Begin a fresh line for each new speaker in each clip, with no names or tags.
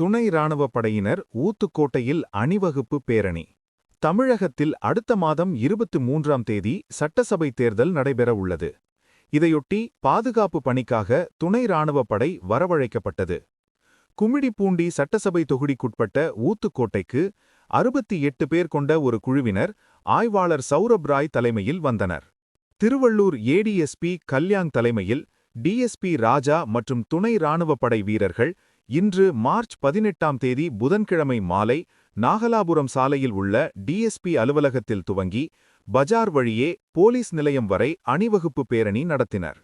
துணை இராணுவப் படையினர் ஊத்துக்கோட்டையில் அணிவகுப்பு பேரணி. தமிழகத்தில் அடுத்த மாதம் 23ஆம் தேதி சட்டசபை தேர்தல் நடைபெற உள்ளது. இதையொட்டி பாதுகாப்பு பணிக்காக துணை இராணுவப் படை வரவழைக்கப்பட்டது. கும்மிடிப்பூண்டி சட்டசபை தொகுதிக்குட்பட்ட ஊத்துக்கோட்டைக்கு 68 பேர் கொண்ட ஒரு குழுவினர் ஆய்வாளர் சௌரப் ராய் தலைமையில் வந்தனர். திருவள்ளூர் ஏடிஎஸ்பி கல்யாங் தலைமையில் டிஎஸ்பி ராஜா மற்றும் துணை இராணுவப் படை வீரர்கள் இன்று மார்ச் 18ஆம் தேதி புதன்கிழமை மாலை நாகலாபுரம் சாலையில் உள்ள டிஎஸ்பி அலுவலகத்தில் துவங்கி பஜார் வழியே போலீஸ் நிலையம் வரை அணிவகுப்பு பேரணி நடத்தினர்.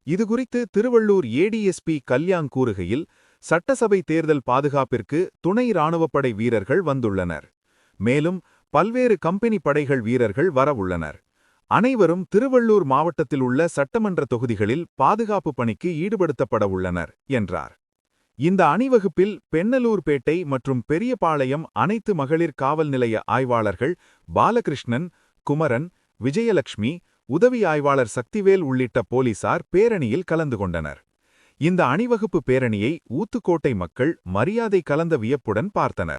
இதுகுறித்து திருவள்ளூர் ஏடிஎஸ்பி கல்யாங் கூறுகையில், சட்டசபை தேர்தல் பாதுகாப்பிற்கு துணை இராணுவப்படை வீரர்கள் வந்துள்ளனர். மேலும் பல்வேறு கம்பெனி படைகள் வீரர்கள் வரவுள்ளனர். அனைவரும் திருவள்ளூர் மாவட்டத்தில் உள்ள சட்டமன்ற தொகுதிகளில் பாதுகாப்பு பணிக்கு ஈடுபடுத்தப்பட உள்ளனர் என்றார். இந்த அணிவகுப்பில் பெண்ணலூர்பேட்டை மற்றும் பெரியபாளையம் அனைத்து மகளிர் காவல் நிலைய ஆய்வாளர்கள் பாலகிருஷ்ணன், குமரன், விஜயலட்சுமி, உதவி ஆய்வாளர் சக்திவேல் உள்ளிட்ட போலீசார் பேரணியில் கலந்து கொண்டனர். இந்த அணிவகுப்பு பேரணியை ஊத்துக்கோட்டை மக்கள் மரியாதை கலந்த வியப்புடன் பார்த்தனர்.